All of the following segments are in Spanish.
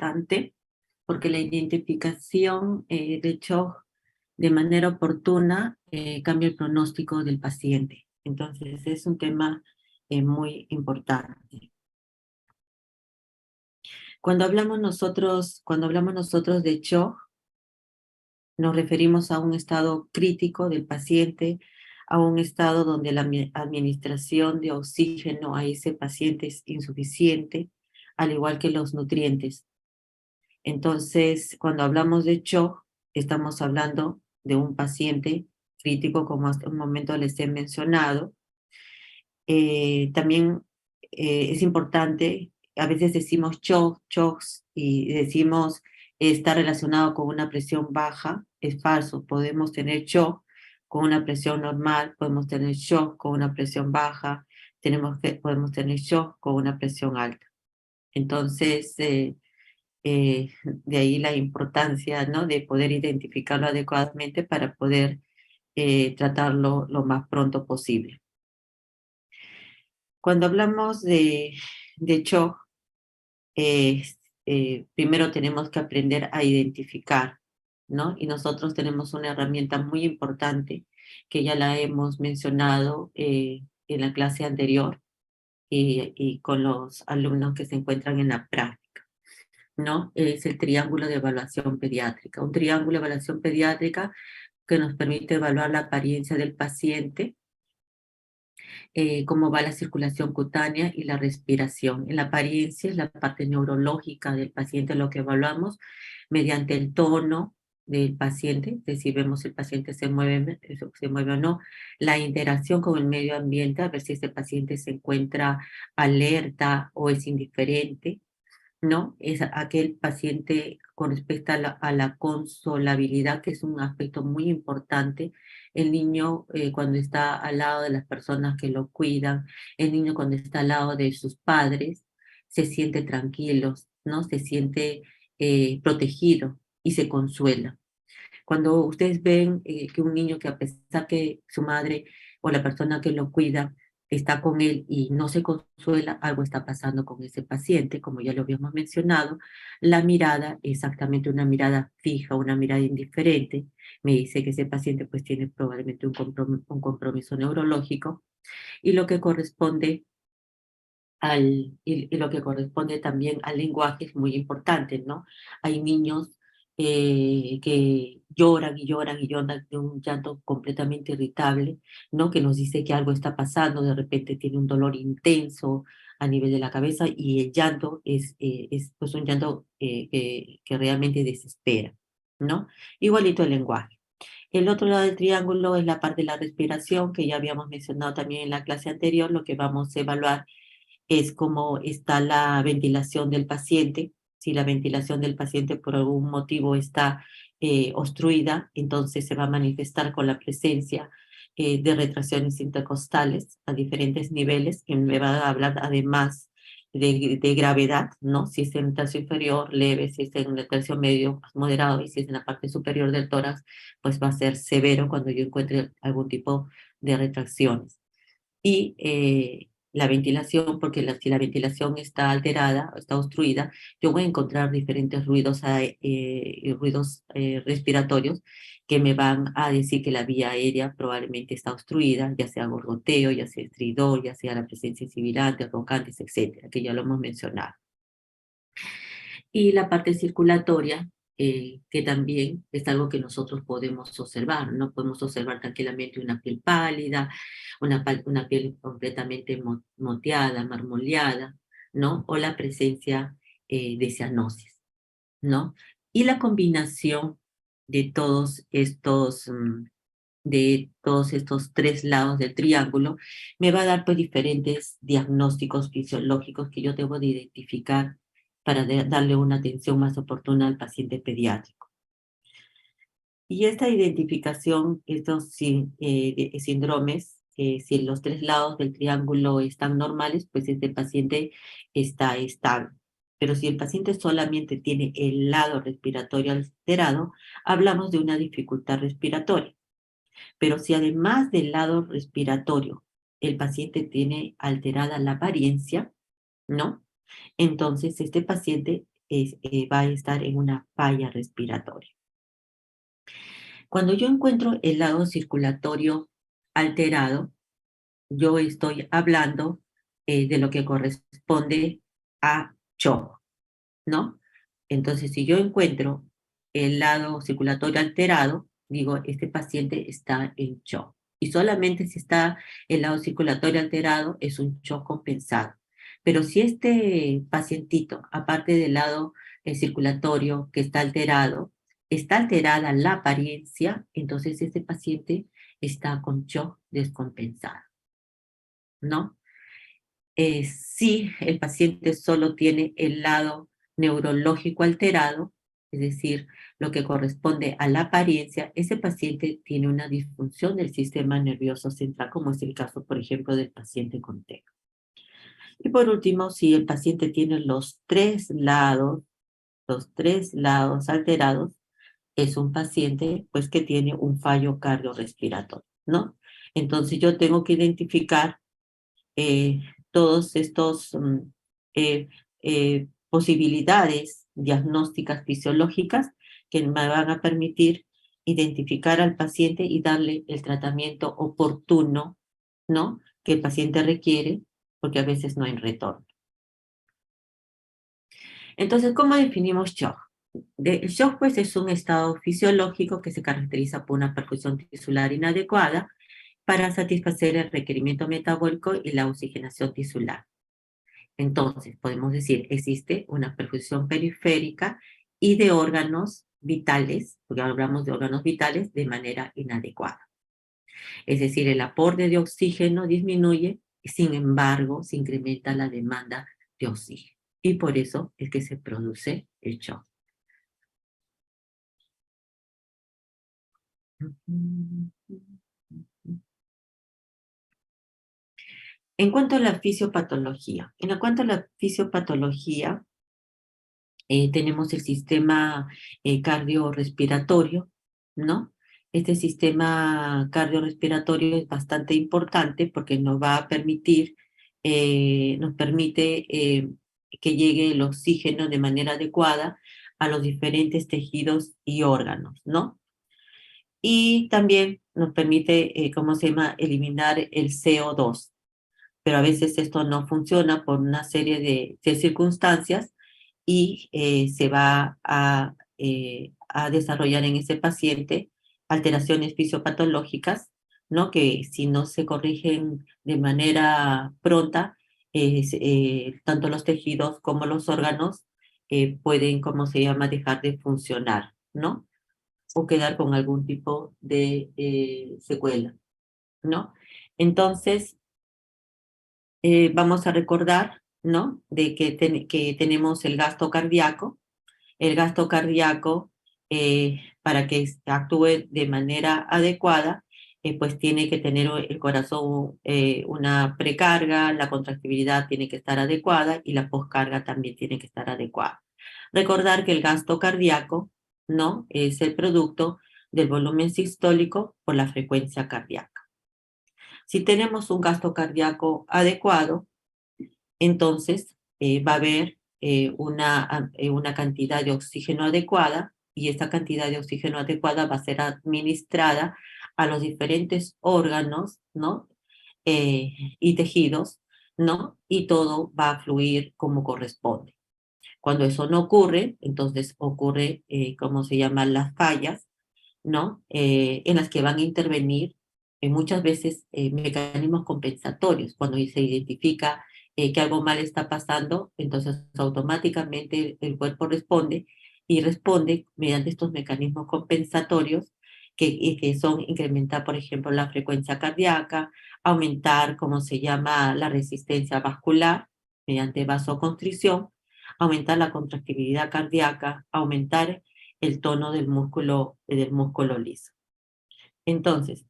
importante porque la identificación de shock de manera oportuna cambia el pronóstico del paciente. Entonces es un tema muy importante. Cuando hablamos nosotros de shock, nos referimos a un estado crítico del paciente, a un estado donde la administración de oxígeno a ese paciente es insuficiente, al igual que los nutrientes. Entonces, cuando hablamos de shock, estamos hablando de un paciente crítico, como hasta un momento les he mencionado. También es importante, a veces decimos shock, shocks, y decimos está relacionado con una presión baja. Es falso, podemos tener shock con una presión normal, podemos tener shock con una presión baja, podemos tener shock con una presión alta. Entonces, de ahí la importancia, ¿no?, de poder identificarlo adecuadamente para poder tratarlo lo más pronto posible. Cuando hablamos de shock, primero tenemos que aprender a identificar, ¿no? Y nosotros tenemos una herramienta muy importante que ya la hemos mencionado en la clase anterior y con los alumnos que se encuentran en la práctica, ¿no? Es el triángulo de evaluación pediátrica. Un triángulo de evaluación pediátrica que nos permite evaluar la apariencia del paciente, cómo va la circulación cutánea y la respiración. En la apariencia es la parte neurológica del paciente, lo que evaluamos mediante el tono del paciente, es decir, vemos si el paciente se mueve o no, la interacción con el medio ambiente, a ver si ese paciente se encuentra alerta o es indiferente, ¿no? Es aquel paciente con respecto a la consolabilidad, que es un aspecto muy importante. El niño cuando está al lado de las personas que lo cuidan, el niño cuando está al lado de sus padres, se siente tranquilo, ¿no? Se siente protegido y se consuela. Cuando ustedes ven que un niño que a pesar que su madre o la persona que lo cuida está con él y no se consuela, algo está pasando con ese paciente, como ya lo habíamos mencionado. La mirada, exactamente una mirada fija, una mirada indiferente, me dice que ese paciente pues tiene probablemente un compromiso neurológico, y lo que corresponde y lo que corresponde también al lenguaje es muy importante, ¿no? Hay niños que lloran y lloran y lloran de un llanto completamente irritable, ¿no? Que nos dice que algo está pasando, de repente tiene un dolor intenso a nivel de la cabeza, y el llanto es pues un llanto que realmente desespera, ¿no? Igualito el lenguaje. El otro lado del triángulo es la parte de la respiración, que ya habíamos mencionado también en la clase anterior. Lo que vamos a evaluar es cómo está la ventilación del paciente. Si la ventilación del paciente por algún motivo está obstruida, entonces se va a manifestar con la presencia de retracciones intercostales a diferentes niveles, que me va a hablar además de gravedad, ¿no? Si es en el tercio inferior, leve; si es en el tercio medio, moderado; y si es en la parte superior del tórax, pues va a ser severo cuando yo encuentre algún tipo de retracciones. Y la ventilación, porque si la ventilación está alterada, está obstruida, yo voy a encontrar diferentes ruidos respiratorios que me van a decir que la vía aérea probablemente está obstruida, ya sea gorgoteo, ya sea estridor, ya sea la presencia de sibilantes, roncantes, etcétera, que ya lo hemos mencionado. Y la parte circulatoria, que también es algo que nosotros podemos observar, ¿no? Podemos observar tranquilamente una piel pálida, una piel completamente moteada, marmoleada, ¿no? O la presencia de cianosis, ¿no? Y la combinación de de todos estos tres lados del triángulo me va a dar pues diferentes diagnósticos fisiológicos que yo debo de identificar para darle una atención más oportuna al paciente pediátrico. Y esta identificación, estos síndromes, si los tres lados del triángulo están normales, pues este paciente está estable. Pero si el paciente solamente tiene el lado respiratorio alterado, hablamos de una dificultad respiratoria. Pero si además del lado respiratorio el paciente tiene alterada la apariencia, ¿no? Entonces este paciente va a estar en una falla respiratoria. Cuando yo encuentro el lado circulatorio alterado, yo estoy hablando de lo que corresponde a shock, ¿no? Entonces, si yo encuentro el lado circulatorio alterado, digo, este paciente está en shock. Y solamente si está el lado circulatorio alterado, es un shock compensado. Pero si este pacientito, aparte del lado circulatorio que está alterada la apariencia, entonces este paciente está con shock descompensado, ¿no? Si el paciente solo tiene el lado neurológico alterado, es decir, lo que corresponde a la apariencia, ese paciente tiene una disfunción del sistema nervioso central, como es el caso, por ejemplo, del paciente con TEA. Y por último, si el paciente tiene los tres lados alterados, es un paciente pues que tiene un fallo cardiorrespiratorio, ¿no? Entonces yo tengo que identificar eh, todos estos posibilidades diagnósticas fisiológicas que me van a permitir identificar al paciente y darle el tratamiento oportuno, ¿no? Que el paciente requiere, porque a veces no hay retorno. Entonces, ¿cómo definimos shock? El shock, pues, es un estado fisiológico que se caracteriza por una perfusión tisular inadecuada para satisfacer el requerimiento metabólico y la oxigenación tisular. Entonces, podemos decir, existe una perfusión periférica y de órganos vitales, porque hablamos de órganos vitales, de manera inadecuada. Es decir, el aporte de oxígeno disminuye, y sin embargo, se incrementa la demanda de oxígeno. Y por eso es que se produce el shock. En cuanto a la fisiopatología, tenemos el sistema cardiorrespiratorio, ¿no? Este sistema cardiorrespiratorio es bastante importante porque nos permite que llegue el oxígeno de manera adecuada a los diferentes tejidos y órganos, ¿no? Y también nos permite, ¿cómo se llama?, eliminar el CO2. Pero a veces esto no funciona por una serie de circunstancias y se va a desarrollar en ese paciente alteraciones fisiopatológicas, ¿no? Que si no se corrigen de manera pronta, tanto los tejidos como los órganos pueden, ¿cómo se llama?, dejar de funcionar, ¿no? O quedar con algún tipo de secuela, ¿no? Entonces, vamos a recordar, ¿no? De que tenemos el gasto cardíaco. El gasto cardíaco, para que actúe de manera adecuada, pues tiene que tener el corazón una precarga, la contractibilidad tiene que estar adecuada y la poscarga también tiene que estar adecuada. Recordar que el gasto cardíaco, ¿no?, es el producto del volumen sistólico por la frecuencia cardíaca. Si tenemos un gasto cardíaco adecuado, entonces va a haber una cantidad de oxígeno adecuada y esta cantidad de oxígeno adecuada va a ser administrada a los diferentes órganos, ¿no? Y tejidos, ¿no? Y todo va a fluir como corresponde. Cuando eso no ocurre, entonces ocurre, ¿cómo se llaman?, las fallas, ¿no? En las que van a intervenir muchas veces mecanismos compensatorios. Cuando se identifica que algo mal está pasando, entonces automáticamente el cuerpo responde y responde mediante estos mecanismos compensatorios que son incrementar, por ejemplo, la frecuencia cardíaca, aumentar, ¿cómo se llama?, la resistencia vascular mediante vasoconstricción, aumentar la contractibilidad cardíaca, aumentar el tono del músculo liso. Entonces,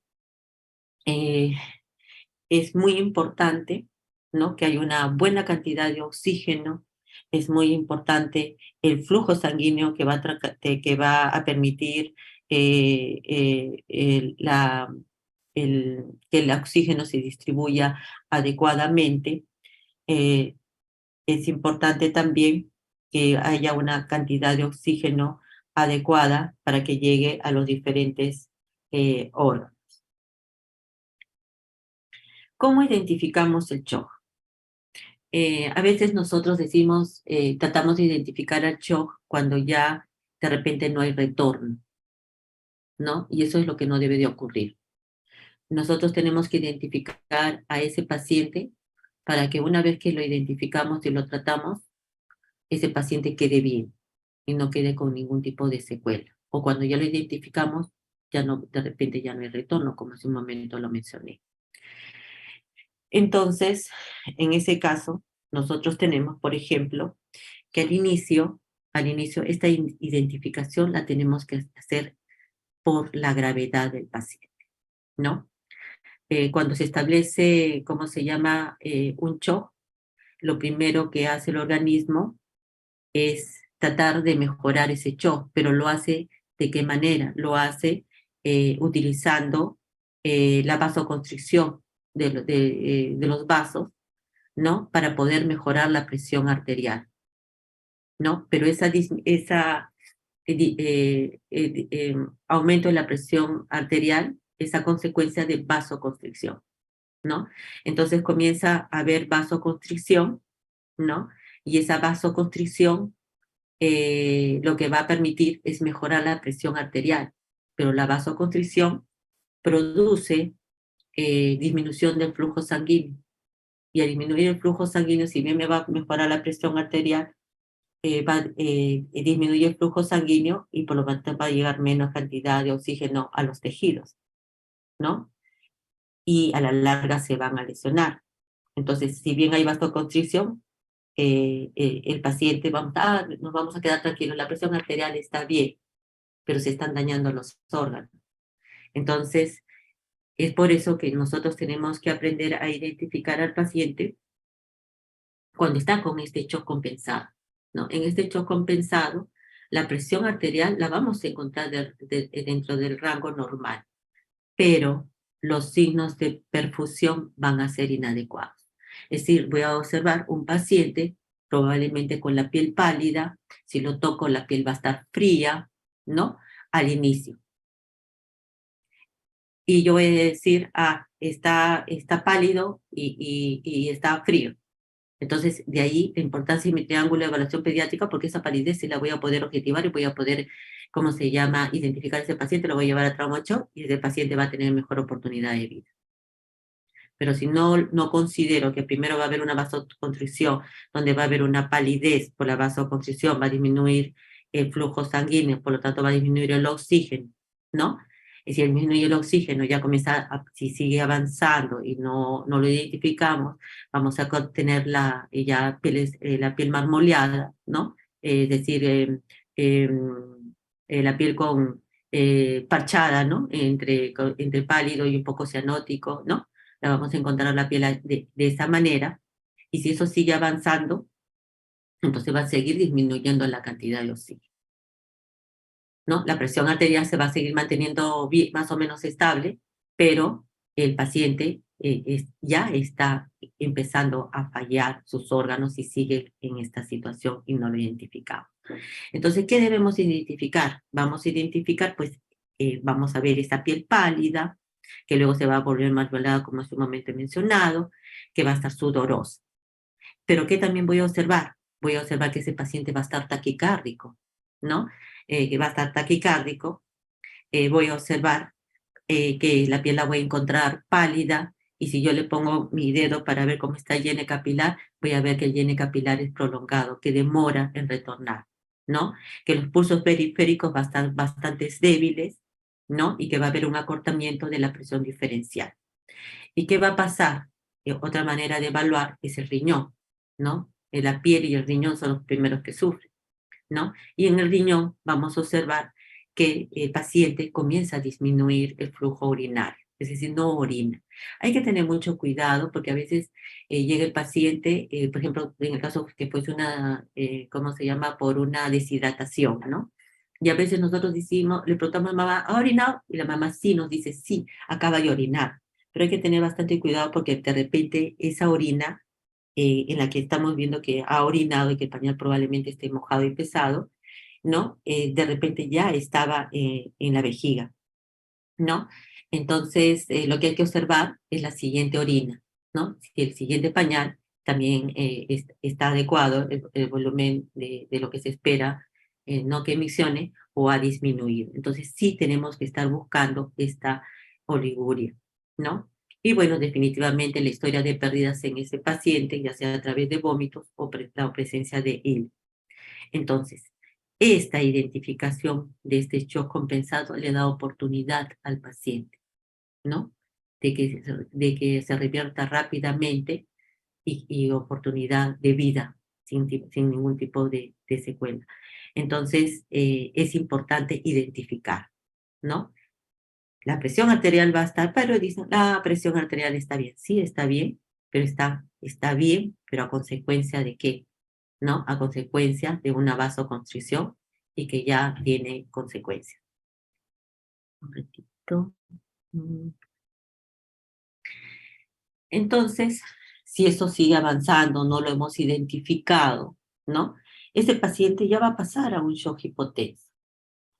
es muy importante, ¿no?, que haya una buena cantidad de oxígeno, es muy importante el flujo sanguíneo que va a permitir que el oxígeno se distribuya adecuadamente. Es importante también que haya una cantidad de oxígeno adecuada para que llegue a los diferentes órganos. ¿Cómo identificamos el shock? A veces nosotros decimos, tratamos de identificar el shock cuando ya de repente no hay retorno, ¿no? Y eso es lo que no debe de ocurrir. Nosotros tenemos que identificar a ese paciente para que una vez que lo identificamos y lo tratamos, ese paciente quede bien y no quede con ningún tipo de secuela. O cuando ya lo identificamos, ya no, de repente ya no hay retorno, como hace un momento lo mencioné. Entonces, en ese caso, nosotros tenemos, por ejemplo, que al inicio esta identificación la tenemos que hacer por la gravedad del paciente, ¿no? Cuando se establece, ¿cómo se llama? Un shock, lo primero que hace el organismo es tratar de mejorar ese shock, pero lo hace ¿de qué manera? Lo hace utilizando la vasoconstricción de los vasos, ¿no? Para poder mejorar la presión arterial, ¿no? Pero esa aumento de la presión arterial es a consecuencia de vasoconstricción, ¿no? Entonces comienza a haber vasoconstricción, ¿no? Y esa vasoconstricción lo que va a permitir es mejorar la presión arterial, pero la vasoconstricción produce disminución del flujo sanguíneo. Y al disminuir el flujo sanguíneo, si bien me va a mejorar la presión arterial, disminuye el flujo sanguíneo y por lo tanto va a llegar menos cantidad de oxígeno a los tejidos, ¿no? Y a la larga se van a lesionar. Entonces, si bien hay vasoconstricción, el paciente, nos vamos a quedar tranquilos, la presión arterial está bien, pero se están dañando los órganos. Entonces, es por eso que nosotros tenemos que aprender a identificar al paciente cuando está con este shock compensado, ¿no? En este shock compensado, la presión arterial la vamos a encontrar dentro del rango normal, pero los signos de perfusión van a ser inadecuados. Es decir, voy a observar un paciente probablemente con la piel pálida, si lo toco la piel va a estar fría, ¿no? Al inicio. Y yo voy a decir, está pálido y está frío. Entonces, de ahí la importancia de mi triángulo de evaluación pediátrica, porque esa palidez sí la voy a poder objetivar y voy a poder, ¿cómo se llama?, identificar a ese paciente, lo voy a llevar a trauma shock y ese paciente va a tener mejor oportunidad de vida. Pero si no considero que primero va a haber una vasoconstricción, donde va a haber una palidez por la vasoconstricción, va a disminuir el flujo sanguíneo, por lo tanto va a disminuir el oxígeno, ¿no? Y si disminuye el oxígeno, ya comienza, si sigue avanzando y no lo identificamos, vamos a tener la piel marmoleada, ¿no? Es decir, la piel parchada, ¿no? Entre pálido y un poco cianótico, ¿no? La vamos a encontrar la piel de esa manera, y si eso sigue avanzando, entonces va a seguir disminuyendo la cantidad de oxígeno, ¿no? La presión arterial se va a seguir manteniendo más o menos estable, pero el paciente ya está empezando a fallar sus órganos y sigue en esta situación y no lo identificamos. Entonces, ¿qué debemos identificar? Vamos a identificar, pues, vamos a ver esa piel pálida, que luego se va a volver más violada, como hace un momento he mencionado, que va a estar sudorosa. Pero ¿qué también voy a observar? Voy a observar que ese paciente va a estar taquicárdico, ¿no? Que va a estar taquicárdico. Voy a observar que la piel la voy a encontrar pálida, y si yo le pongo mi dedo para ver cómo está el llene capilar, voy a ver que el llene capilar es prolongado, que demora en retornar, ¿no? Que los pulsos periféricos van a estar bastante débiles, ¿no? Y que va a haber un acortamiento de la presión diferencial. ¿Y qué va a pasar? Otra manera de evaluar es el riñón, ¿no? La piel y el riñón son los primeros que sufren, ¿no? Y en el riñón vamos a observar que el paciente comienza a disminuir el flujo urinario, es decir, no orina. Hay que tener mucho cuidado porque a veces llega el paciente, por ejemplo, en el caso que fuese ¿cómo se llama?, por una deshidratación, ¿no? Y a veces nosotros decimos, le preguntamos a la mamá, ¿ha orinado? Y la mamá sí nos dice, sí, acaba de orinar. Pero hay que tener bastante cuidado porque de repente esa orina en la que estamos viendo que ha orinado y que el pañal probablemente esté mojado y pesado, ¿no? De repente ya estaba en la vejiga, ¿no? Entonces, lo que hay que observar es la siguiente orina, ¿no? Si el siguiente pañal también está adecuado, el volumen de lo que se espera, no que emisione, o ha disminuido. Entonces, sí tenemos que estar buscando esta oliguria, ¿no? Y bueno, definitivamente la historia de pérdidas en ese paciente, ya sea a través de vómitos o la presencia de IL. Entonces, esta identificación de este shock compensado le da oportunidad al paciente, ¿no? De que se revierta rápidamente y oportunidad de vida sin ningún tipo de secuela. Entonces, es importante identificar, ¿no? La presión arterial va a estar, pero dicen, la presión arterial está bien. Sí, está bien, pero está bien, pero a consecuencia de qué, ¿no? A consecuencia de una vasoconstricción y que ya tiene consecuencias. Un ratito. Mm. Entonces, si eso sigue avanzando, no lo hemos identificado, ¿no? Ese paciente ya va a pasar a un shock hipotenso.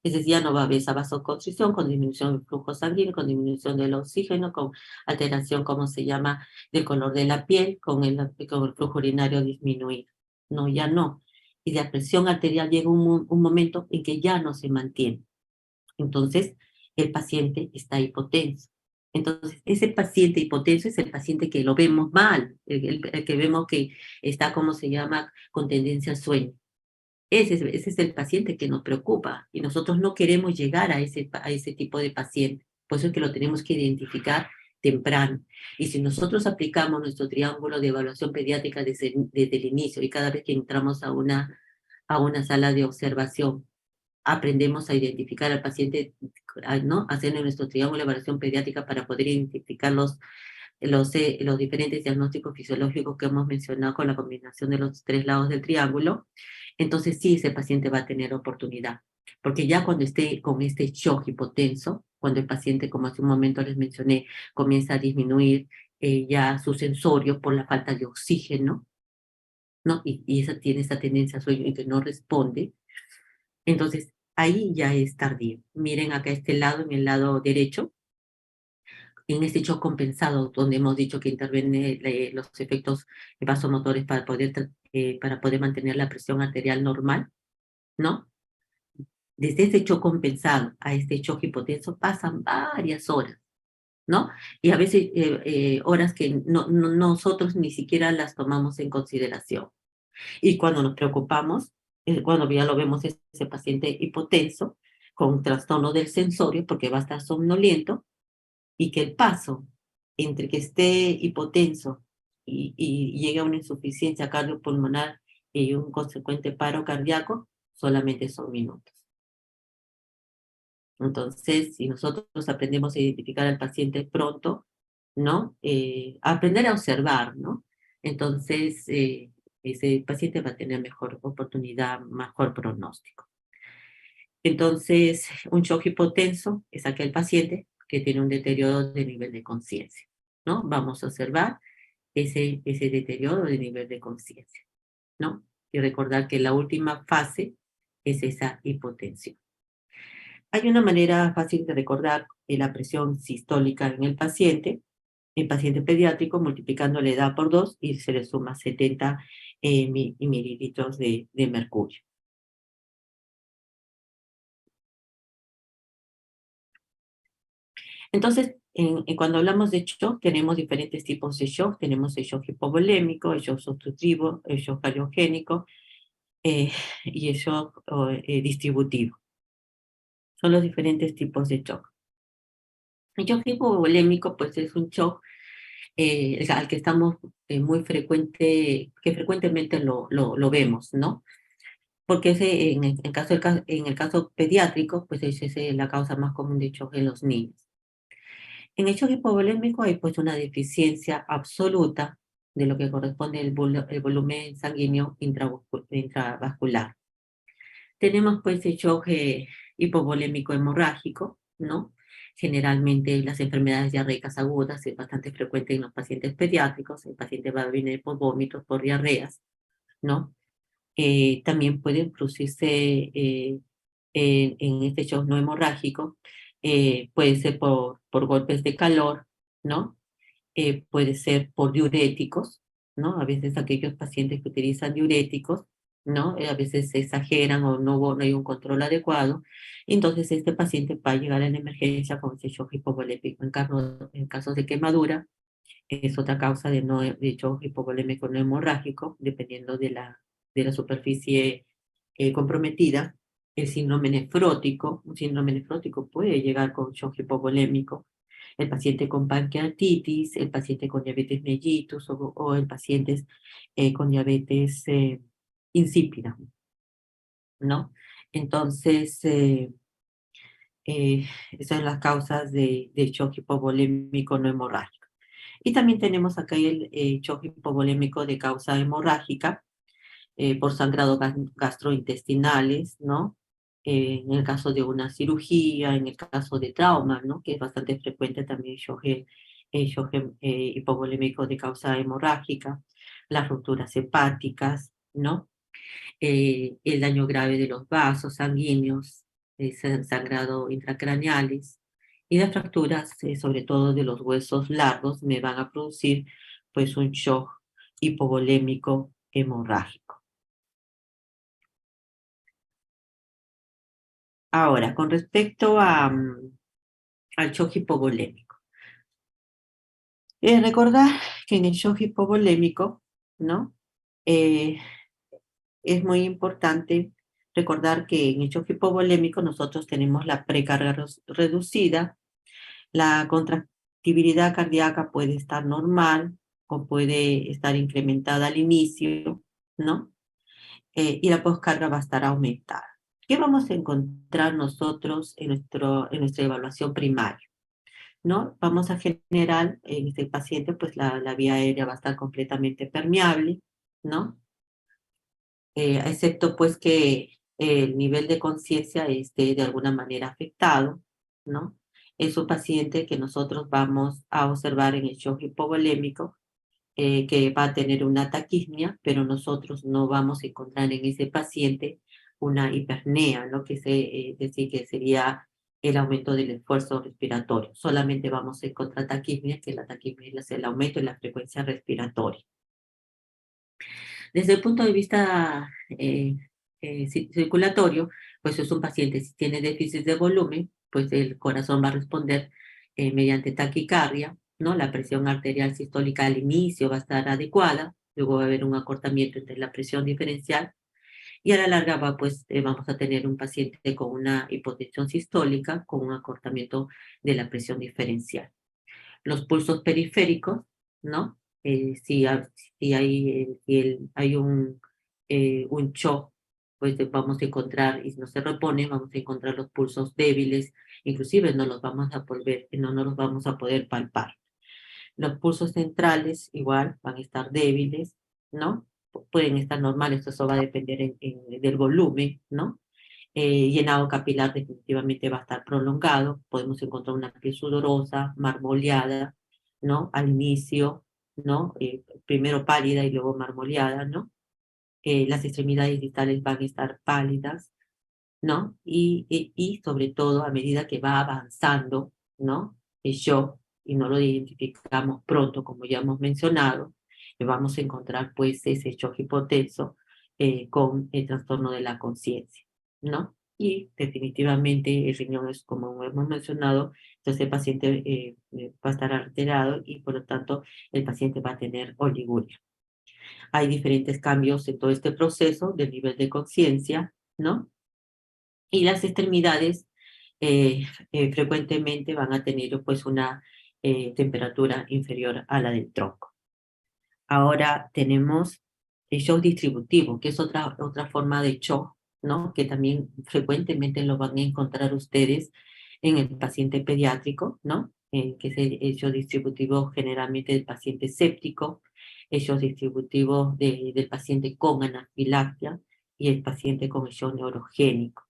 Es decir, ya no va a haber esa vasoconstricción con disminución del flujo sanguíneo, con disminución del oxígeno, con alteración, como se llama, del color de la piel, con el flujo urinario disminuido. No, ya no. Y la presión arterial llega un momento en que ya no se mantiene. Entonces, el paciente está hipotenso. Entonces, ese paciente hipotenso es el paciente que lo vemos mal, el que vemos que está, como se llama, con tendencia al sueño. Ese es el paciente que nos preocupa y nosotros no queremos llegar a ese tipo de paciente. Por eso es que lo tenemos que identificar temprano. Y si nosotros aplicamos nuestro triángulo de evaluación pediátrica desde el inicio y cada vez que entramos a una sala de observación, aprendemos a identificar al paciente, ¿no? Haciendo nuestro triángulo de evaluación pediátrica para poder identificar los diferentes diagnósticos fisiológicos que hemos mencionado con la combinación de los tres lados del triángulo. Entonces sí, ese paciente va a tener oportunidad, porque ya cuando esté con este shock hipotenso, cuando el paciente, como hace un momento les mencioné, comienza a disminuir ya su sensorio por la falta de oxígeno, ¿no? Y esa tiene esa tendencia a sueño y que no responde, entonces ahí ya es tardío. Miren acá este lado, en el lado derecho, en este shock compensado, donde hemos dicho que intervienen los efectos vasomotores para poder mantener la presión arterial normal, ¿no? Desde ese shock compensado a este shock hipotenso pasan varias horas, ¿no? Y a veces horas que nosotros ni siquiera las tomamos en consideración. Y cuando nos preocupamos, cuando ya lo vemos ese paciente hipotenso, con trastorno del sensorio, porque va a estar somnoliento, y que el paso entre que esté hipotenso y llegue a una insuficiencia cardiopulmonar y un consecuente paro cardíaco, solamente son minutos. Entonces, si nosotros aprendemos a identificar al paciente pronto, ¿no? Aprender a observar, ¿no? Entonces, ese paciente va a tener mejor oportunidad, mejor pronóstico. Entonces, un shock hipotenso es aquel paciente que tiene un deterioro de nivel de conciencia, ¿no? Vamos a observar ese deterioro de nivel de conciencia, ¿no? Y recordar que la última fase es esa hipotensión. Hay una manera fácil de recordar la presión sistólica en el paciente pediátrico, multiplicando la edad por 2 y se le suma 70 mililitros de mercurio. Entonces, cuando hablamos de shock, tenemos diferentes tipos de shock. Tenemos el shock hipovolémico, el shock obstructivo, el shock cariogénico y el shock distributivo. Son los diferentes tipos de shock. El shock hipovolémico, pues es un shock al que estamos que frecuentemente lo vemos, ¿no? Porque ese, en el caso pediátrico, pues esa es la causa más común de shock en los niños. En el shock hipovolémico hay pues una deficiencia absoluta de lo que corresponde el volumen sanguíneo intravascular. Tenemos pues el shock hipovolémico hemorrágico, ¿no? Generalmente las enfermedades diarreicas agudas es bastante frecuente en los pacientes pediátricos, el paciente va a venir por vómitos, por diarreas, ¿no? También puede producirse en este shock no hemorrágico, puede ser por golpes de calor, ¿no? Puede ser por diuréticos, ¿no? A veces aquellos pacientes que utilizan diuréticos, ¿no? A veces se exageran o no hay un control adecuado. Entonces este paciente va a llegar en emergencia con ese shock hipovolémico. En casos de quemadura, es otra causa de shock hipovolémico no hemorrágico, dependiendo de la superficie comprometida. El síndrome nefrótico, un síndrome nefrótico puede llegar con shock hipovolémico. El paciente con pancreatitis, el paciente con diabetes mellitus o el paciente con diabetes insípida, ¿no? Entonces, esas son las causas de shock hipovolémico no hemorrágico. Y también tenemos acá el shock hipovolémico de causa hemorrágica por sangrado gastrointestinales, ¿no? En el caso de una cirugía, en el caso de trauma, ¿no? Que es bastante frecuente también shock hipovolémico de causa hemorrágica, las rupturas hepáticas, ¿no? El daño grave de los vasos sanguíneos, sangrado intracraneales y las fracturas, sobre todo de los huesos largos, me van a producir pues un shock hipovolémico hemorrágico. Ahora, con respecto al shock hipovolémico. Recordar que en el shock hipovolémico, ¿no? Eh, es muy importante recordar que en el shock hipovolémico nosotros tenemos la precarga reducida, la contractibilidad cardíaca puede estar normal o puede estar incrementada al inicio, ¿no? Y la poscarga va a estar aumentada. ¿Qué vamos a encontrar nosotros en nuestra evaluación primaria? ¿No? Vamos a generar en este paciente, pues la vía aérea va a estar completamente permeable, ¿no? Excepto pues que el nivel de conciencia esté de alguna manera afectado, ¿no? Es un paciente que nosotros vamos a observar en el shock hipovolémico, que va a tener una taquismia, pero nosotros no vamos a encontrar en ese paciente una hipernea, lo que se decir que sería el aumento del esfuerzo respiratorio. Solamente vamos a encontrar taquismia, que la taquismia es el aumento de la frecuencia respiratoria. Desde el punto de vista circulatorio, pues es un paciente, si tiene déficit de volumen, pues el corazón va a responder mediante taquicardia, ¿no? La presión arterial sistólica al inicio va a estar adecuada, luego va a haber un acortamiento entre la presión diferencial y a la larga pues, vamos a tener un paciente con una hipotensión sistólica, con un acortamiento de la presión diferencial. Los pulsos periféricos, ¿no? Si hay un shock, pues vamos a encontrar, y si no se repone, vamos a encontrar los pulsos débiles, inclusive no los vamos a poder palpar. Los pulsos centrales igual van a estar débiles, ¿no? Pueden estar normales, eso va a depender del volumen, ¿no? Llenado capilar definitivamente va a estar prolongado, podemos encontrar una piel sudorosa, marmoleada, ¿no? Al inicio, ¿no? Primero pálida y luego marmoleada, ¿no? Las extremidades distales van a estar pálidas, ¿no? Y sobre todo a medida que va avanzando, ¿no? El shock, y no lo identificamos pronto, como ya hemos mencionado, vamos a encontrar pues ese shock hipotenso con el trastorno de la conciencia, ¿no? Y definitivamente el riñón es, como hemos mencionado, entonces el paciente va a estar alterado y por lo tanto el paciente va a tener oliguria. Hay diferentes cambios en todo este proceso del nivel de conciencia, ¿no? Y las extremidades frecuentemente van a tener pues una temperatura inferior a la del tronco. Ahora tenemos el shock distributivo, que es otra forma de shock, ¿no? Que también frecuentemente lo van a encontrar ustedes en el paciente pediátrico, ¿no? Que es el shock distributivo generalmente del paciente séptico, el shock distributivo del paciente con anafilaxia y el paciente con el shock neurogénico.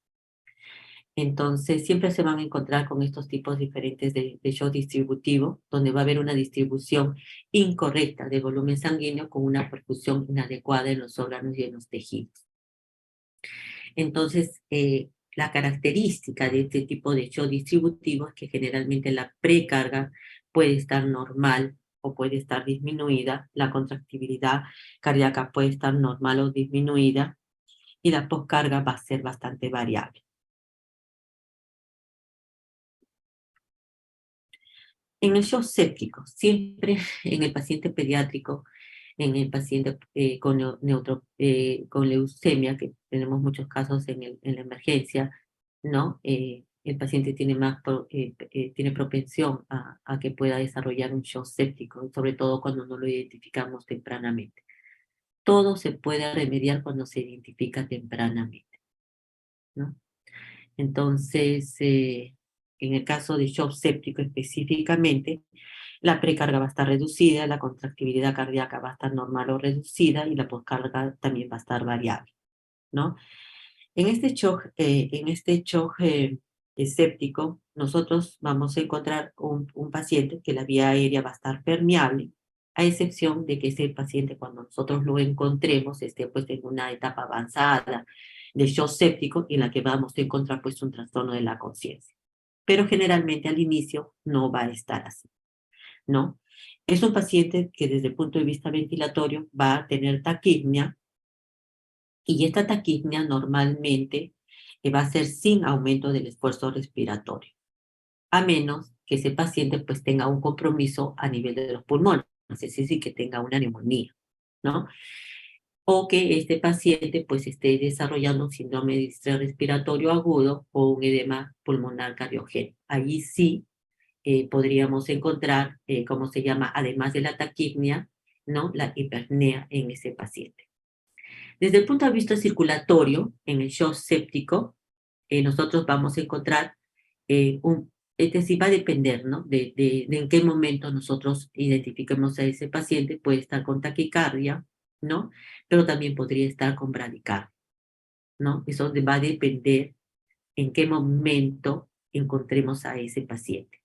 Entonces, siempre se van a encontrar con estos tipos diferentes de shock distributivo, donde va a haber una distribución incorrecta de volumen sanguíneo con una perfusión inadecuada en los órganos y en los tejidos. Entonces, la característica de este tipo de shock distributivo es que generalmente la precarga puede estar normal o puede estar disminuida, la contractibilidad cardíaca puede estar normal o disminuida y la poscarga va a ser bastante variable. En el shock séptico, siempre en el paciente pediátrico, en el paciente con leucemia, que tenemos muchos casos en la emergencia, ¿no? El paciente tiene tiene propensión a que pueda desarrollar un shock séptico, sobre todo cuando no lo identificamos tempranamente. Todo se puede remediar cuando se identifica tempranamente, ¿no? Entonces, en el caso de shock séptico específicamente, la precarga va a estar reducida, la contractibilidad cardíaca va a estar normal o reducida y la poscarga también va a estar variable, ¿no? En este shock séptico, nosotros vamos a encontrar un paciente que la vía aérea va a estar permeable, a excepción de que ese paciente, cuando nosotros lo encontremos, esté pues en una etapa avanzada de shock séptico en la que vamos a encontrar pues un trastorno de la conciencia. Pero generalmente al inicio no va a estar así, ¿no? Es un paciente que desde el punto de vista ventilatorio va a tener taquipnia y esta taquipnia normalmente va a ser sin aumento del esfuerzo respiratorio, a menos que ese paciente pues tenga un compromiso a nivel de los pulmones, es decir, que tenga una neumonía, ¿no? O que este paciente pues esté desarrollando un síndrome de distrés respiratorio agudo o un edema pulmonar cardiogénico. Allí sí podríamos encontrar, ¿cómo se llama? Además de la taquipnia, ¿no? La hipernea en ese paciente. Desde el punto de vista circulatorio, en el shock séptico, nosotros vamos a encontrar es decir, va a depender, ¿no? De en qué momento nosotros identifiquemos a ese paciente. Puede estar con taquicardia, ¿no? Pero también podría estar con bradicardia, ¿no? Eso va a depender en qué momento encontremos a ese paciente.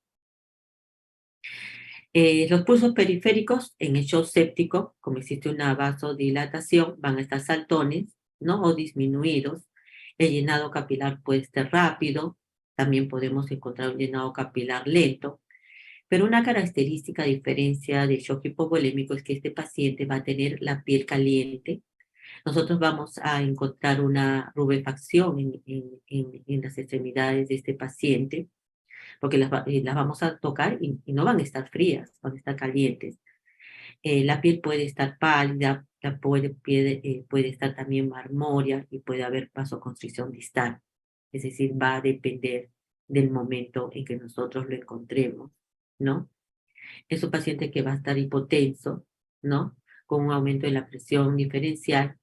Los pulsos periféricos en el shock séptico, como existe una vasodilatación, van a estar saltones, ¿no? O disminuidos. El llenado capilar puede estar rápido, también podemos encontrar un llenado capilar lento, pero una característica a diferencia de shock hipovolémico es que este paciente va a tener la piel caliente. Nosotros vamos a encontrar una rubefacción en las extremidades de este paciente porque las vamos a tocar y no van a estar frías, van a estar calientes. La piel puede estar pálida, puede estar también marmórea y puede haber vasoconstricción distal. Es decir, va a depender del momento en que nosotros lo encontremos, ¿no? Es un paciente que va a estar hipotenso, ¿no? Con un aumento de la presión diferencial,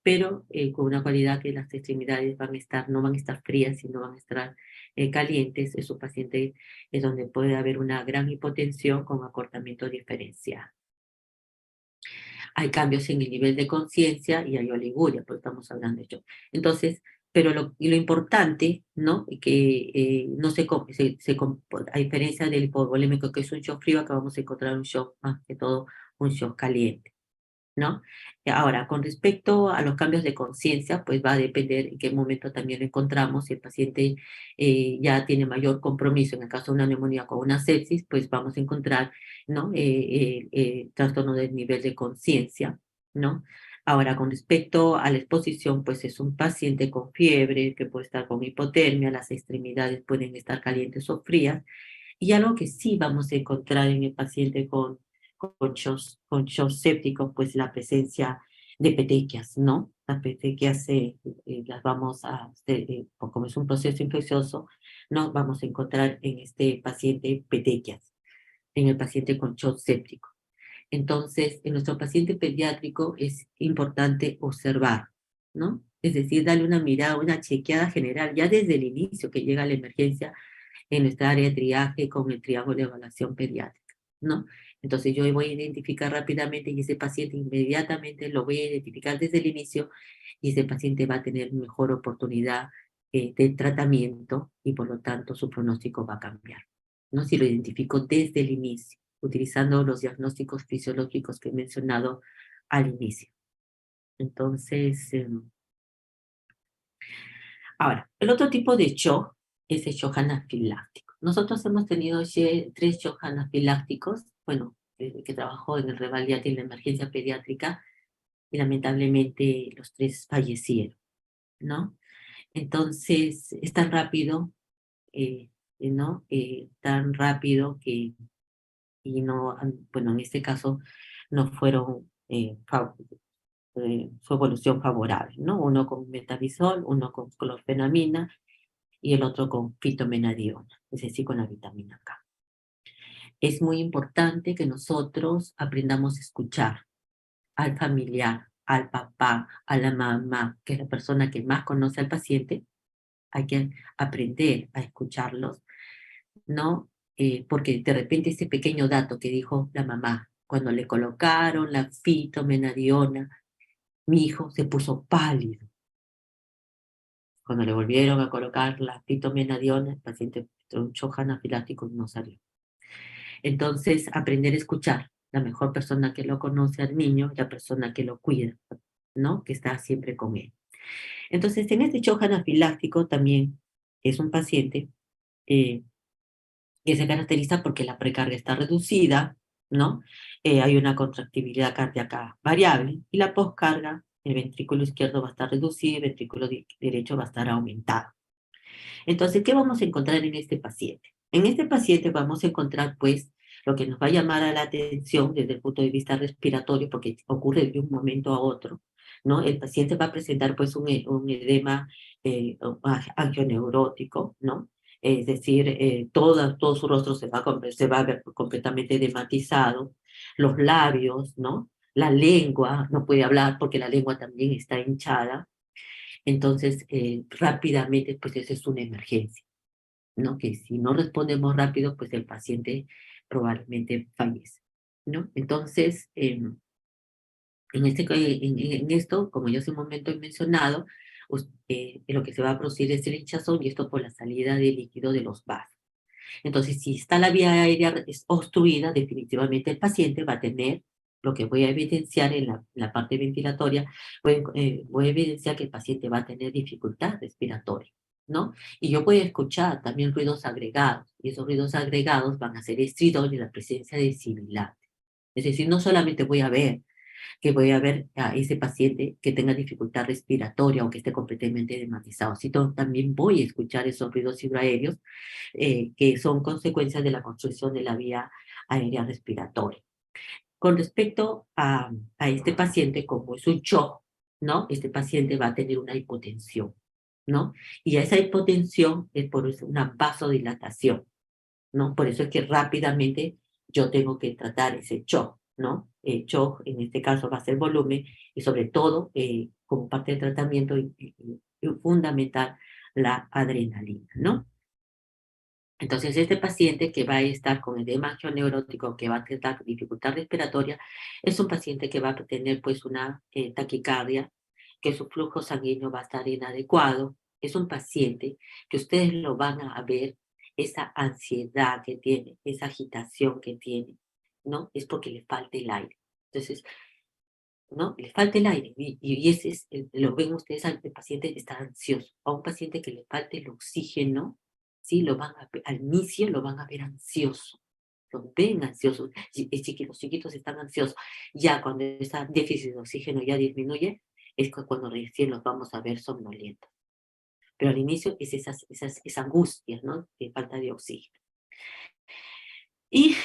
pero con una cualidad que las extremidades no van a estar frías, sino van a estar calientes. Es un paciente donde puede haber una gran hipotensión con acortamiento diferencial. Hay cambios en el nivel de conciencia y hay oliguria, porque estamos hablando de ello. Entonces, pero lo importante, ¿no? Que no a diferencia del hipovolémico, que es un shock frío, acá vamos a encontrar un shock, más que todo, un shock caliente, ¿no? Ahora, con respecto a los cambios de conciencia, pues va a depender en qué momento también lo encontramos. Si el paciente ya tiene mayor compromiso, en el caso de una neumonía con una sepsis, pues vamos a encontrar, ¿no? Trastorno del nivel de conciencia, ¿no? Ahora, con respecto a la exposición, pues es un paciente con fiebre, que puede estar con hipotermia, las extremidades pueden estar calientes o frías, y algo que sí vamos a encontrar en el paciente con shock séptico, pues la presencia de petequias, ¿no? Las petequias las vamos como es un proceso infeccioso, ¿no? Vamos a encontrar en este paciente petequias, en el paciente con shock séptico. Entonces, en nuestro paciente pediátrico es importante observar, ¿no? Es decir, darle una mirada, una chequeada general, ya desde el inicio que llega a la emergencia, en nuestra área de triaje con el triángulo de evaluación pediátrica, ¿no? Entonces yo voy a identificar rápidamente y ese paciente inmediatamente lo voy a identificar desde el inicio y ese paciente va a tener mejor oportunidad del tratamiento y por lo tanto su pronóstico va a cambiar, ¿no? Si lo identifico desde el inicio, utilizando los diagnósticos fisiológicos que he mencionado al inicio. Entonces, ahora, el otro tipo de shock es el shock anafiláctico. Nosotros hemos tenido 3 shocks anafilácticos, bueno, desde que trabajó en el Revaliat y en la emergencia pediátrica, y lamentablemente los 3 fallecieron, ¿no? Entonces, es tan rápido, ¿no? Tan rápido que, y no, bueno, en este caso no fueron, su evolución favorable, ¿no? Uno con metabizol, uno con clorfenamina y el otro con fitomenadiona, es decir, con la vitamina K. Es muy importante que nosotros aprendamos a escuchar al familiar, al papá, a la mamá, que es la persona que más conoce al paciente. Hay que aprender a escucharlos, ¿no? Porque de repente ese pequeño dato que dijo la mamá, cuando le colocaron la fitomenadiona, mi hijo se puso pálido. Cuando le volvieron a colocar la fitomenadiona, el paciente tuvo un shock anafiláctico y no salió. Entonces, aprender a escuchar. La mejor persona que lo conoce al niño es la persona que lo cuida, ¿no? Que está siempre con él. Entonces, en este shock anafiláctico también es un paciente eh, que se caracteriza porque la precarga está reducida, ¿no? Hay una contractibilidad cardíaca variable y la poscarga, el ventrículo izquierdo va a estar reducido, el ventrículo derecho va a estar aumentado. Entonces, ¿qué vamos a encontrar en este paciente? En este paciente vamos a encontrar, pues, lo que nos va a llamar a la atención desde el punto de vista respiratorio, porque ocurre de un momento a otro, ¿no? El paciente va a presentar, pues, un edema angioneurótico, ¿no? Es decir, todo su rostro se va a ver completamente edematizado, los labios, ¿no? La lengua, no puede hablar porque la lengua también está hinchada, entonces, rápidamente, pues esa es una emergencia, ¿no? Que si no respondemos rápido, pues el paciente probablemente fallece, ¿no? Entonces, en esto, como yo hace un momento he mencionado, lo que se va a producir es el hinchazón y esto por la salida de líquido de los vasos. Entonces, si está la vía aérea obstruida, definitivamente el paciente va a tener, lo que voy a evidenciar en la parte ventilatoria, voy a evidenciar que el paciente va a tener dificultad respiratoria, ¿no? Y yo voy a escuchar también ruidos agregados, y esos ruidos agregados van a ser estridor y la presencia de sibilantes. Es decir, no solamente voy a ver que voy a ver a ese paciente que tenga dificultad respiratoria o que esté completamente edematizado, sino también voy a escuchar esos ruidos hidroaéreos que son consecuencias de la construcción de la vía aérea respiratoria. Con respecto a este paciente, como es un shock, ¿no? Este paciente va a tener una hipotensión, ¿no? Y a esa hipotensión es por una vasodilatación, ¿no? Por eso es que rápidamente yo tengo que tratar ese shock, ¿no? El shock, en este caso, va a ser volumen y sobre todo, como parte del tratamiento fundamental, la adrenalina, ¿no? Entonces, este paciente que va a estar con edema angioneurótico, que va a tener dificultad respiratoria, es un paciente que va a tener pues una taquicardia, que su flujo sanguíneo va a estar inadecuado. Es un paciente que ustedes lo van a ver, esa ansiedad que tiene, esa agitación que tiene, ¿no? Es porque le falta el aire. Entonces, ¿no? Le falta el aire y ese es, lo ven ustedes, el paciente está ansioso. A un paciente que le falte el oxígeno, ¿sí? Al inicio lo van a ver ansioso, lo ven ansioso. Los chiquitos están ansiosos. Ya cuando ese déficit de oxígeno ya disminuye, es cuando recién los vamos a ver somnolientos. Pero al inicio es esa angustia, ¿no? De falta de oxígeno. Y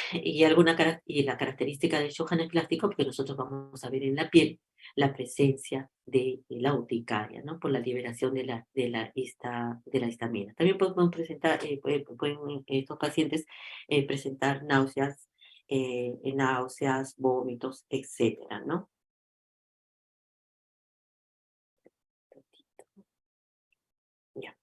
la característica del shock anafiláctico, porque nosotros vamos a ver en la piel la presencia de la urticaria, ¿no? Por la liberación de la histamina. También podemos presentar, pueden estos pacientes presentar náuseas, vómitos, etcétera, ¿no? Ya.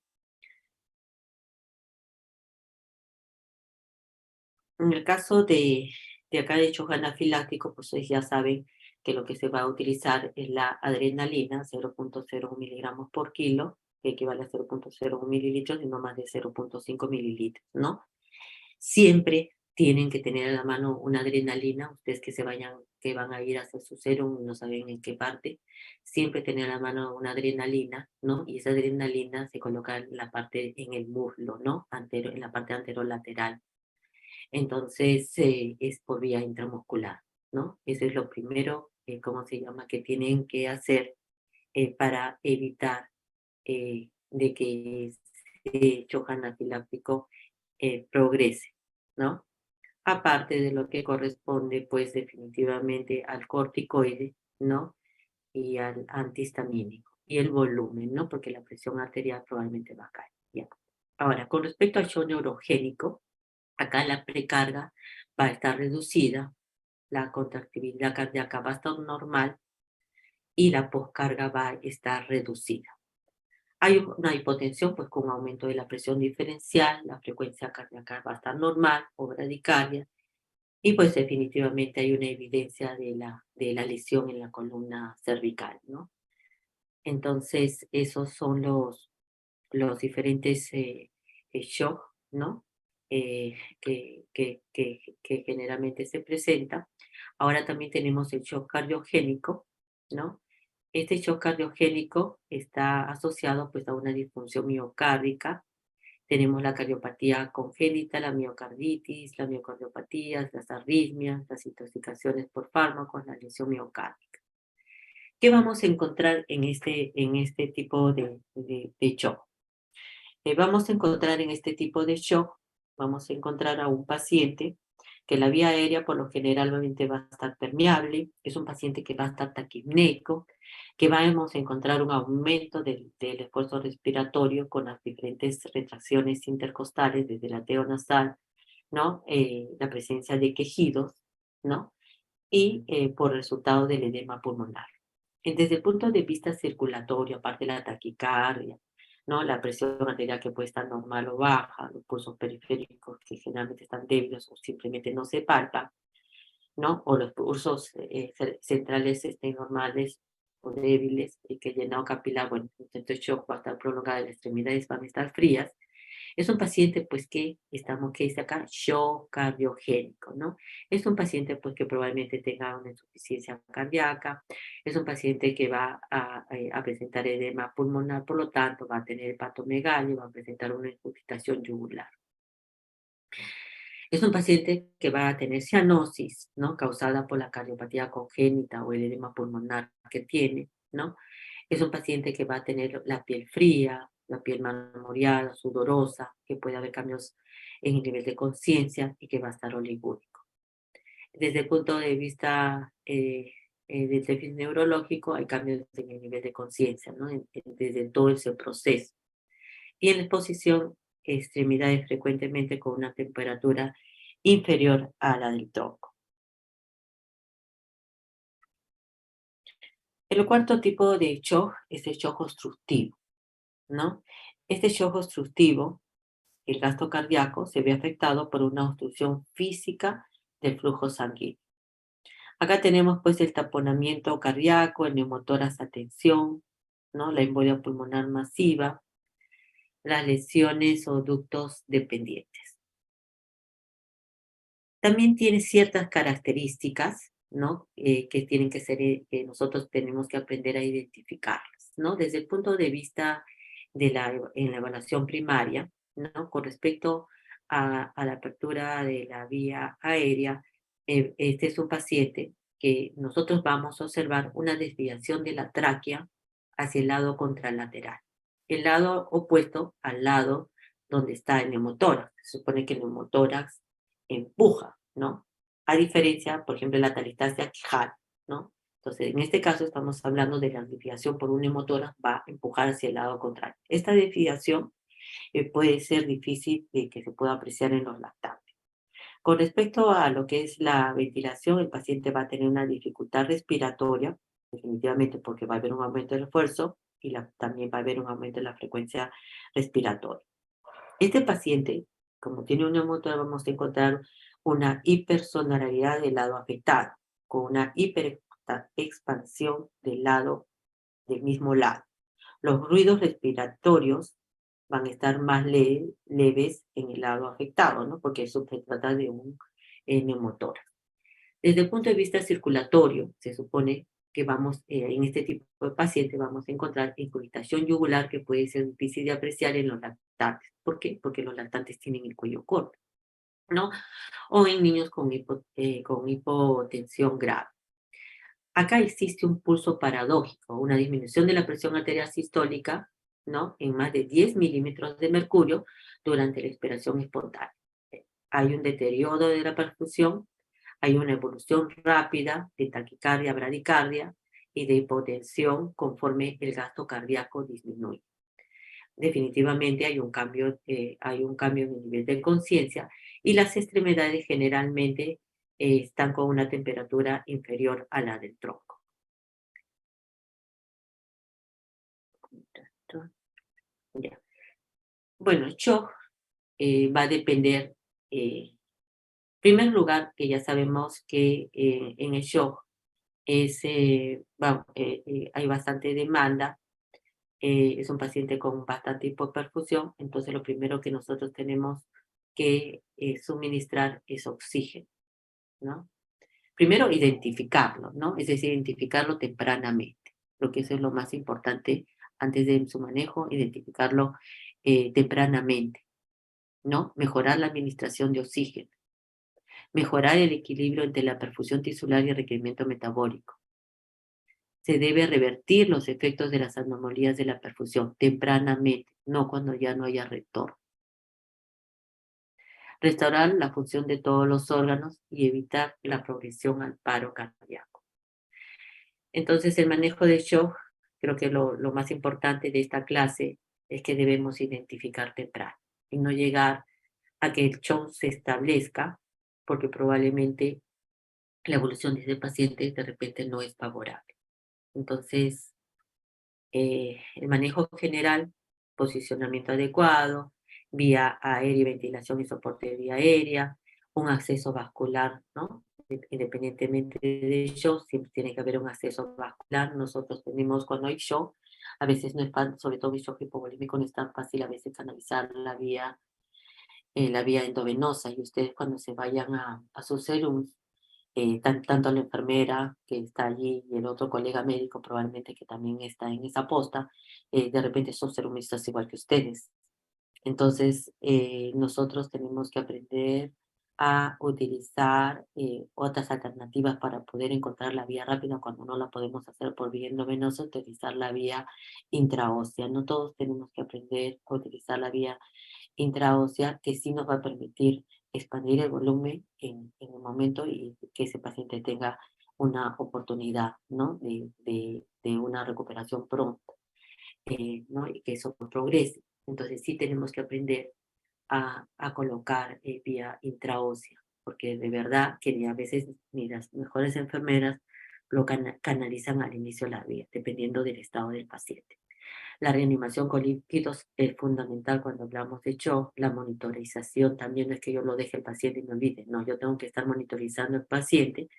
En el caso de acá de shock anafiláctico, pues ustedes ya saben que lo que se va a utilizar es la adrenalina, 0,01 miligramos por kilo, que equivale a 0,01 mililitros y no más de 0,5 mililitros, ¿no? Siempre tienen que tener a la mano una adrenalina, ustedes que van a ir a hacer su serum y no saben en qué parte, siempre tener a la mano una adrenalina, ¿no? Y esa adrenalina se coloca en la parte, en el muslo, ¿no? En la parte anterolateral. Entonces, es por vía intramuscular, ¿no? Eso es lo primero, ¿cómo se llama?, que tienen que hacer para evitar de que ese shock anafiláctico progrese, ¿no? Aparte de lo que corresponde, pues definitivamente al corticoide, ¿no? Y al antihistamínico. Y el volumen, ¿no? Porque la presión arterial probablemente va a caer. Ya. Ahora, con respecto al shock neurogénico, acá la precarga va a estar reducida, la contractibilidad cardíaca va a estar normal y la poscarga va a estar reducida. Hay una hipotensión, pues con aumento de la presión diferencial, la frecuencia cardíaca va a estar normal o bradicardia, y pues definitivamente hay una evidencia de la lesión en la columna cervical, ¿no? Entonces, esos son los diferentes shock, ¿no? Que generalmente se presenta. Ahora también tenemos el shock cardiogénico, ¿no? Este shock cardiogénico está asociado pues a una disfunción miocárdica. Tenemos la cardiopatía congénita, la miocarditis, la miocardiopatía, las arritmias, las intoxicaciones por fármacos, la lesión miocárdica. ¿Qué vamos a encontrar en este tipo de shock? Vamos a encontrar en este tipo de shock, vamos a encontrar a un paciente que la vía aérea por lo generalmente va a estar permeable, es un paciente que va a estar taquipneico, que vamos a encontrar un aumento del esfuerzo respiratorio con las diferentes retracciones intercostales desde la ateo nasal, ¿no? La presencia de quejidos, ¿no? Y por resultado del edema pulmonar. Desde el punto de vista circulatorio, aparte de la taquicardia, ¿no? La presión arterial que puede estar normal o baja, los pulsos periféricos que generalmente están débiles o simplemente no se palpan, ¿no? O los pulsos centrales estén normales o débiles y que el llenado capilar, bueno, entonces shock va a estar prolongado, las extremidades van a estar frías. Es un paciente, pues, que dice acá, shock cardiogénico, ¿no? Es un paciente, pues, que probablemente tenga una insuficiencia cardíaca, es un paciente que va a presentar edema pulmonar, por lo tanto, va a tener hepatomegalia, va a presentar una incrustación yugular. Es un paciente que va a tener cianosis, ¿no? Causada por la cardiopatía congénita o el edema pulmonar que tiene, ¿no? Es un paciente que va a tener la piel fría, la piel marmoreada, sudorosa, que puede haber cambios en el nivel de conciencia y que va a estar oligúrico. Desde el punto de vista del déficit neurológico, hay cambios en el nivel de conciencia, ¿no? Desde todo ese proceso. Y en la exposición, extremidades frecuentemente con una temperatura inferior a la del tronco. El cuarto tipo de shock es el shock obstructivo, ¿no? Este shock obstructivo, el gasto cardíaco, se ve afectado por una obstrucción física del flujo sanguíneo. Acá tenemos pues el taponamiento cardíaco, el neumotórax a tensión, ¿no? La embolia pulmonar masiva, las lesiones o ductos dependientes. También tiene ciertas características, ¿no? Que tienen que ser, que nosotros tenemos que aprender a identificarlas, ¿no? Desde el punto de vista en la evaluación primaria, ¿no? Con respecto a la apertura de la vía aérea, este es un paciente que nosotros vamos a observar una desviación de la tráquea hacia el lado contralateral, el lado opuesto al lado donde está el neumotórax. Se supone que el neumotórax empuja, ¿no? A diferencia, por ejemplo, de la talistasia quijal, ¿no? Entonces, en este caso estamos hablando de la desviación por un neumotórax, va a empujar hacia el lado contrario. Esta desviación puede ser difícil de que se pueda apreciar en los lactantes. Con respecto a lo que es la ventilación, el paciente va a tener una dificultad respiratoria, definitivamente porque va a haber un aumento del esfuerzo y también va a haber un aumento de la frecuencia respiratoria. Este paciente, como tiene un neumotórax, vamos a encontrar una hipersonoralidad del lado afectado, con una hiperexpansión del mismo lado, Los ruidos respiratorios van a estar más leves en el lado afectado, ¿no? Porque eso se trata de un neumotórax. Desde el punto de vista circulatorio, se supone que vamos, en este tipo de pacientes vamos a encontrar incrustación yugular que puede ser difícil de apreciar en los lactantes. ¿Por qué? Porque los lactantes tienen el cuello corto, ¿no? O en niños con hipotensión grave. Acá existe un pulso paradójico, una disminución de la presión arterial sistólica, ¿no? En más de 10 milímetros de mercurio durante la expiración espontánea. Hay un deterioro de la perfusión, hay una evolución rápida de taquicardia, bradicardia y de hipotensión conforme el gasto cardíaco disminuye. Definitivamente hay un cambio en el nivel de conciencia y las extremidades generalmente están con una temperatura inferior a la del tronco. Ya. Bueno, el shock va a depender, en primer lugar, que ya sabemos que en el shock hay bastante demanda, es un paciente con bastante hipoperfusión, entonces lo primero que nosotros tenemos que suministrar es oxígeno, ¿no? Primero, identificarlo, ¿no? Es decir, identificarlo tempranamente, lo que eso es lo más importante antes de su manejo, identificarlo tempranamente, ¿no? Mejorar la administración de oxígeno, mejorar el equilibrio entre la perfusión tisular y el requerimiento metabólico. Se debe revertir los efectos de las anomalías de la perfusión tempranamente, no cuando ya no haya retorno. Restaurar la función de todos los órganos y evitar la progresión al paro cardíaco. Entonces, el manejo de shock, creo que lo más importante de esta clase es que debemos identificar temprano y no llegar a que el shock se establezca, porque probablemente la evolución de ese paciente de repente no es favorable. Entonces, el manejo general, posicionamiento adecuado, vía aérea y ventilación y soporte de vía aérea, un acceso vascular, ¿no? Independientemente de shock, siempre tiene que haber un acceso vascular. Nosotros tenemos, cuando hay shock, a veces no es tan, sobre todo el shock hipovolémico, no es tan fácil a veces canalizar la vía endovenosa, y ustedes cuando se vayan a sus serums, tanto la enfermera que está allí y el otro colega médico probablemente que también está en esa posta, de repente son serumistas igual que ustedes. Entonces, nosotros tenemos que aprender a utilizar otras alternativas para poder encontrar la vía rápida cuando no la podemos hacer por vía endovenosa, utilizar la vía intraósea. No todos tenemos que aprender a utilizar la vía intraósea, que sí nos va a permitir expandir el volumen en un momento y que ese paciente tenga una oportunidad, ¿no? De una recuperación pronta, ¿no? Y que eso progrese. Entonces sí tenemos que aprender a colocar vía intraósea, porque de verdad que ni a veces ni las mejores enfermeras lo canalizan al inicio de la vía, dependiendo del estado del paciente. La reanimación con líquidos es fundamental cuando hablamos de shock. La monitorización también no es que yo lo deje el paciente y me olvide, no, yo tengo que estar monitorizando al paciente,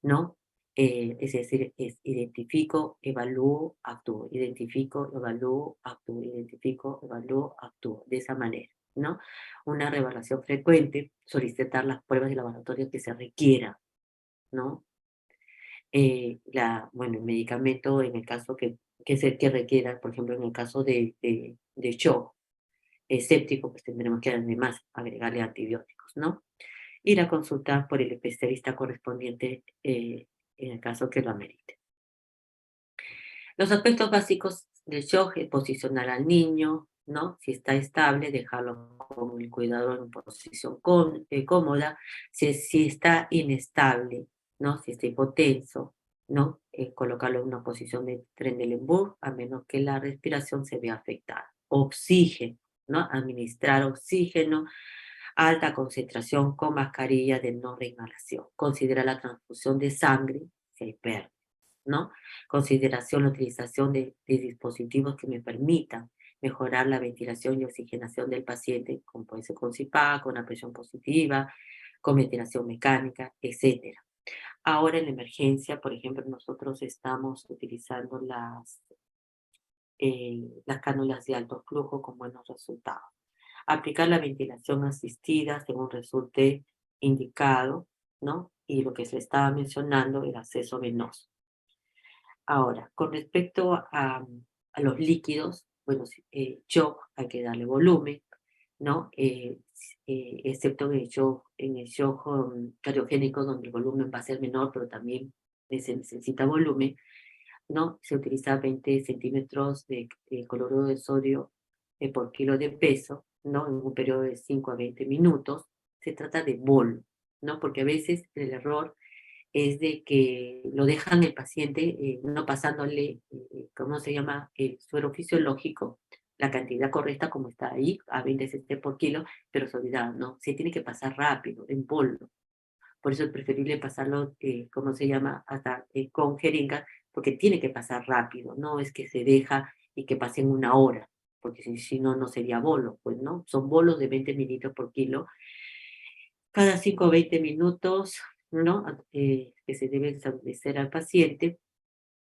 ¿no? Es decir, identifico, evalúo, actúo, identifico, evalúo, actúo, identifico, evalúo, actúo, de esa manera, ¿no? Una reevaluación frecuente, solicitar las pruebas de laboratorio que se requieran, ¿no? Bueno, el medicamento en el caso que requiera, por ejemplo, en el caso de shock séptico, pues tendremos que además agregarle antibióticos, ¿no? Ir a consultar por el especialista correspondiente en el caso que lo amerite. Los aspectos básicos del shock es posicionar al niño, ¿no? Si está estable, dejarlo con el cuidador en posición cómoda. Si está inestable, ¿no? Si está hipotenso, ¿no? Colocarlo en una posición de Trendelenburg, a menos que la respiración se vea afectada. Oxígeno, ¿no? Administrar oxígeno, alta concentración con mascarilla de no reinhalación. Considera la transfusión de sangre si hay pérdida, ¿no? Consideración, la utilización de dispositivos que me permitan mejorar la ventilación y oxigenación del paciente, como puede ser con CPAP, con una presión positiva, con ventilación mecánica, etcétera. Ahora en la emergencia, por ejemplo, nosotros estamos utilizando las cánulas de alto flujo con buenos resultados. Aplicar la ventilación asistida según resulte indicado, ¿no? Y lo que se estaba mencionando, el acceso venoso. Ahora, con respecto a los líquidos, bueno, shock hay que darle volumen, ¿no? Excepto en el shock cardiogénico, donde el volumen va a ser menor, pero también se necesita volumen, ¿no? Se utiliza 20 centímetros de cloruro de sodio por kilo de peso, ¿no? En un periodo de 5 a 20 minutos. Se trata de bolo, ¿no? Porque a veces el error es de que lo dejan el paciente no pasándole, ¿cómo se llama? El suero fisiológico, la cantidad correcta como está ahí, a 20 cc por kilo, pero se olvidaron, ¿no? Se tiene que pasar rápido, en polvo. Por eso es preferible pasarlo, ¿cómo se llama? Hasta con jeringa, porque tiene que pasar rápido, no es que se deja y que pasen una hora, porque si no, no sería bolo, pues, ¿no? Son bolos de 20 mililitros por kilo cada 5 o 20 minutos, ¿no? Que se debe establecer al paciente,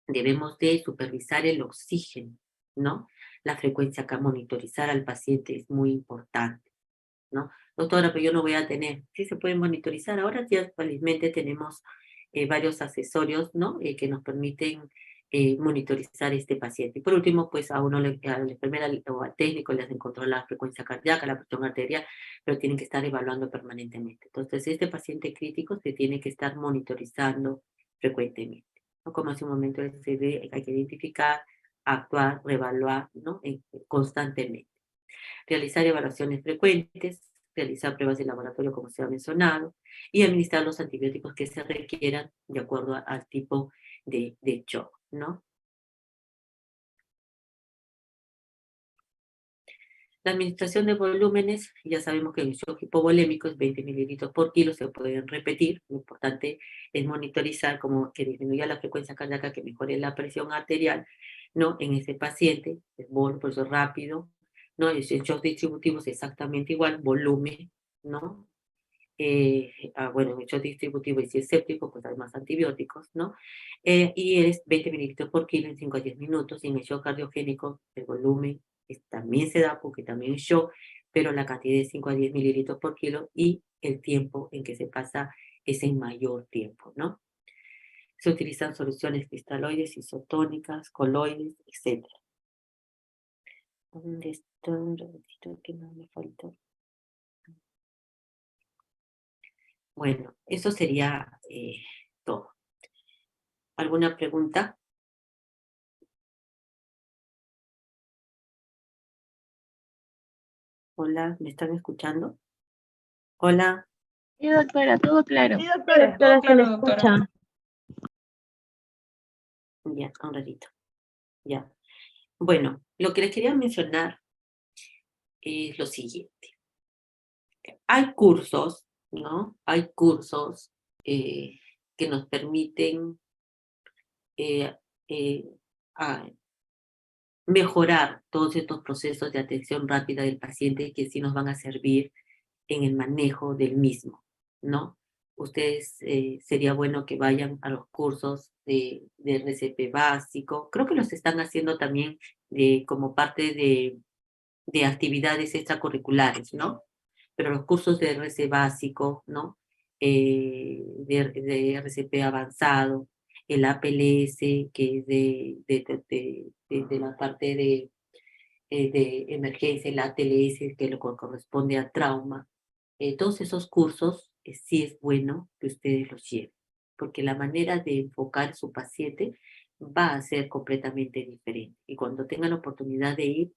debemos de supervisar el oxígeno, ¿no? La frecuencia acá, monitorizar al paciente es muy importante, ¿no? Doctora, pero yo no voy a tener, sí se puede monitorizar. Ahora ya felizmente tenemos varios accesorios, ¿no? Que nos permiten monitorizar este paciente. Y por último, pues a uno, a la enfermera o al técnico le hacen controlar la frecuencia cardíaca, la presión arterial, pero tienen que estar evaluando permanentemente. Entonces, este paciente crítico se tiene que estar monitorizando frecuentemente, ¿no? Como hace un momento hay que identificar, actuar, reevaluar, ¿no? Constantemente. Realizar evaluaciones frecuentes, realizar pruebas de laboratorio como se ha mencionado, y administrar los antibióticos que se requieran de acuerdo al tipo de shock, ¿no? La administración de volúmenes, ya sabemos que el shock hipovolémico es 20 mililitros por kilo, se pueden repetir. Lo importante es monitorizar como que disminuya la frecuencia cardíaca, que mejore la presión arterial, ¿no? En ese paciente, el por eso es rápido, ¿no? El shock distributivo es exactamente igual, volumen, ¿no? Bueno, en el shock distributivo y si es séptico, pues hay más antibióticos, ¿no? Y es 20 mililitros por kilo en 5 a 10 minutos. Y en el shock cardiogénico, el volumen también se da porque también es shock, pero la cantidad es 5 a 10 mililitros por kilo y el tiempo en que se pasa es en mayor tiempo, ¿no? Se utilizan soluciones cristaloides, isotónicas, coloides, etc. ¿Dónde está? Un ratito que no me falta. Bueno, eso sería todo. ¿Alguna pregunta? Hola, ¿me están escuchando? Hola, Sí, doctora, todo claro. Sí, Sí, doctora, todo doctora, se le claro, doctora. escucha. ya, un ratito, ya. Bueno, lo que les quería mencionar es lo siguiente. Hay cursos, ¿no? Hay cursos que nos permiten eh, eh, a- mejorar todos estos procesos de atención rápida del paciente que sí nos van a servir en el manejo del mismo, ¿no? Ustedes sería bueno que vayan a los cursos de RCP básico. Creo que los están haciendo también como parte de actividades extracurriculares, ¿no? Pero los cursos de RC básico, ¿no? De RCP avanzado, el APLS, que es de la parte de emergencia, el ATLS, que lo corresponde a trauma. Todos esos cursos sí es bueno que ustedes los lleven, porque la manera de enfocar su paciente va a ser completamente diferente. Y cuando tengan la oportunidad de ir,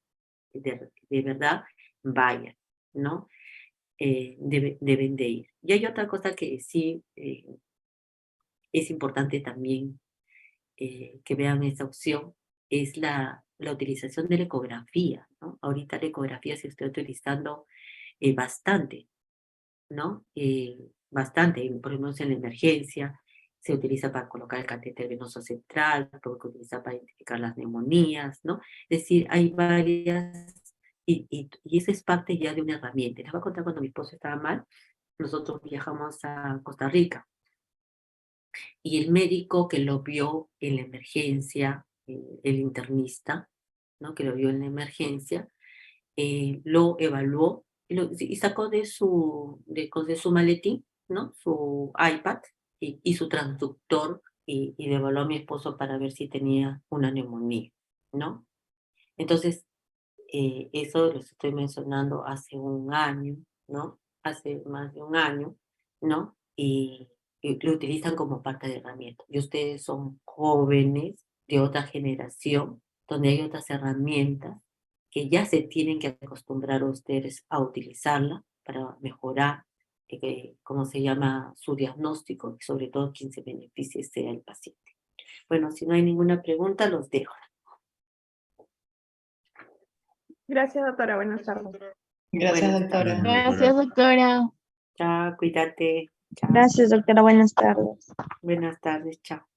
de verdad, vayan, ¿no? Deben de ir. Y hay otra cosa que sí es importante también que vean esa opción, es la utilización de la ecografía, ¿no? Ahorita la ecografía se está utilizando bastante, ¿no? Bastante, por ejemplo, en la emergencia, se utiliza para colocar el catéter venoso central, se utiliza para identificar las neumonías, ¿no? Es decir, hay varias, y eso es parte ya de una herramienta. Les voy a contar cuando mi esposo estaba mal, nosotros viajamos a Costa Rica, y el médico que lo vio en la emergencia, el internista, ¿no? Que lo vio en la emergencia, lo evaluó y sacó de su maletín, ¿no? Su iPad y su transductor y le evaluó a mi esposo para ver si tenía una neumonía, ¿no? Entonces, eso lo estoy mencionando hace un año, ¿no? Hace más de un año, ¿no? Y lo utilizan como parte de herramienta. Y ustedes son jóvenes de otra generación, donde hay otras herramientas que ya se tienen que acostumbrar a ustedes a utilizarla para mejorar, ¿cómo se llama? Su diagnóstico y sobre todo quien se beneficie sea el paciente. Bueno, si no hay ninguna pregunta, los dejo. Gracias, doctora. Buenas tardes. Gracias, Buenas doctora. Gracias, doctora. Chao, cuídate. Chao. Gracias, doctora. Buenas tardes. Buenas tardes, chao.